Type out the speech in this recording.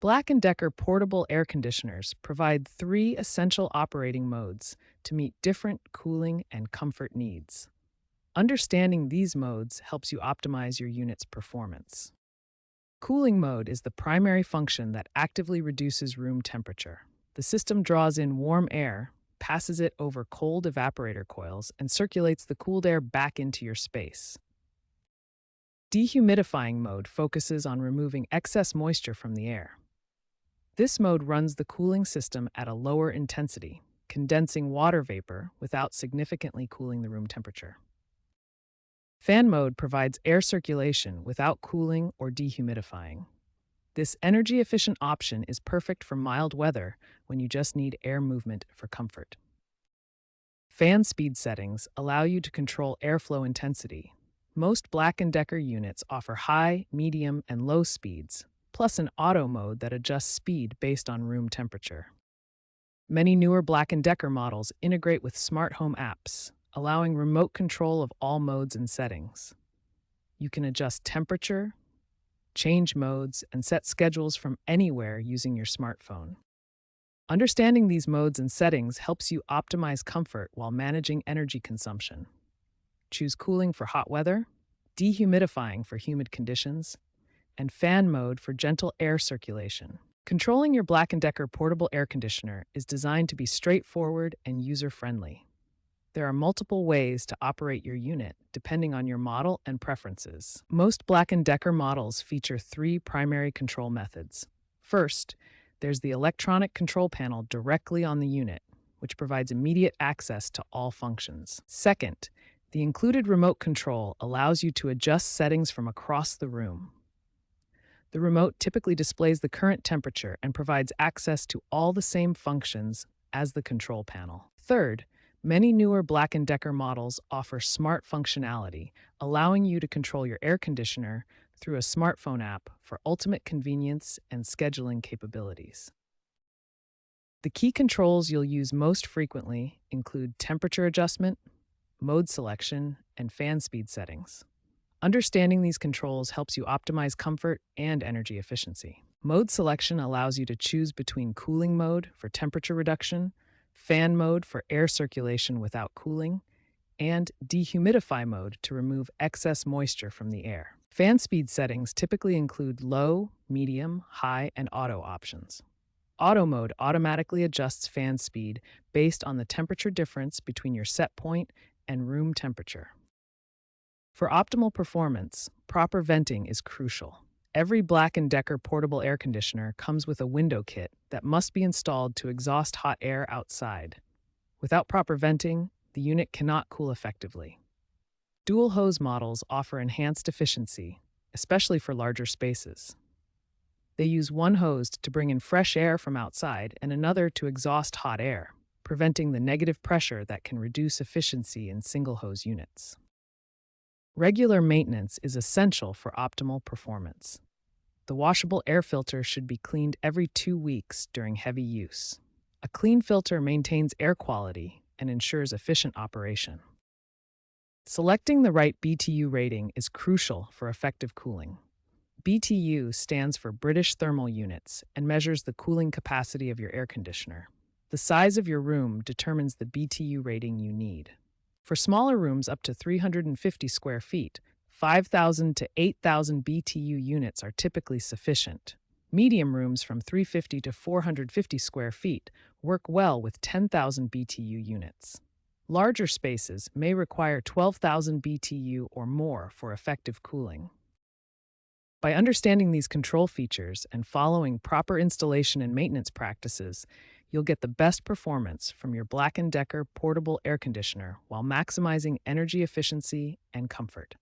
Black& Decker portable air conditioners provide three essential operating modes to meet different cooling and comfort needs. Understanding these modes helps you optimize your unit's performance. Cooling mode is the primary function that actively reduces room temperature. The system draws in warm air, passes it over cold evaporator coils, and circulates the cooled air back into your space. Dehumidifying mode focuses on removing excess moisture from the air. This mode runs the cooling system at a lower intensity, condensing water vapor without significantly cooling the room temperature. Fan mode provides air circulation without cooling or dehumidifying. This energy-efficient option is perfect for mild weather when you just need air movement for comfort. Fan speed settings allow you to control airflow intensity. Most Black & Decker units offer high, medium, and low speeds, plus an auto mode that adjusts speed based on room temperature. Many newer Black & Decker models integrate with smart home apps, allowing remote control of all modes and settings. You can adjust temperature, change modes, and set schedules from anywhere using your smartphone. Understanding these modes and settings helps you optimize comfort while managing energy consumption. Choose cooling for hot weather, dehumidifying for humid conditions, and fan mode for gentle air circulation. Controlling your Black & Decker portable air conditioner is designed to be straightforward and user-friendly. There are multiple ways to operate your unit, depending on your model and preferences. Most Black & Decker models feature three primary control methods. First, there's the electronic control panel directly on the unit, which provides immediate access to all functions. Second, the included remote control allows you to adjust settings from across the room. The remote typically displays the current temperature and provides access to all the same functions as the control panel. Third, many newer Black & Decker models offer smart functionality, allowing you to control your air conditioner through a smartphone app for ultimate convenience and scheduling capabilities. The key controls you'll use most frequently include temperature adjustment, mode selection, and fan speed settings. Understanding these controls helps you optimize comfort and energy efficiency. Mode selection allows you to choose between cooling mode for temperature reduction, fan mode for air circulation without cooling, and dehumidify mode to remove excess moisture from the air. Fan speed settings typically include low, medium, high, and auto options. Auto mode automatically adjusts fan speed based on the temperature difference between your set point and room temperature. For optimal performance, proper venting is crucial. Every Black & Decker portable air conditioner comes with a window kit that must be installed to exhaust hot air outside. Without proper venting, the unit cannot cool effectively. Dual hose models offer enhanced efficiency, especially for larger spaces. They use one hose to bring in fresh air from outside and another to exhaust hot air, preventing the negative pressure that can reduce efficiency in single-hose units. Regular maintenance is essential for optimal performance. The washable air filter should be cleaned every 2 weeks during heavy use. A clean filter maintains air quality and ensures efficient operation. Selecting the right BTU rating is crucial for effective cooling. BTU stands for British Thermal Units and measures the cooling capacity of your air conditioner. The size of your room determines the BTU rating you need. For smaller rooms up to 350 square feet, 5,000 to 8,000 BTU units are typically sufficient. Medium rooms from 350 to 450 square feet work well with 10,000 BTU units. Larger spaces may require 12,000 BTU or more for effective cooling. By understanding these control features and following proper installation and maintenance practices, you'll get the best performance from your Black & Decker portable air conditioner while maximizing energy efficiency and comfort.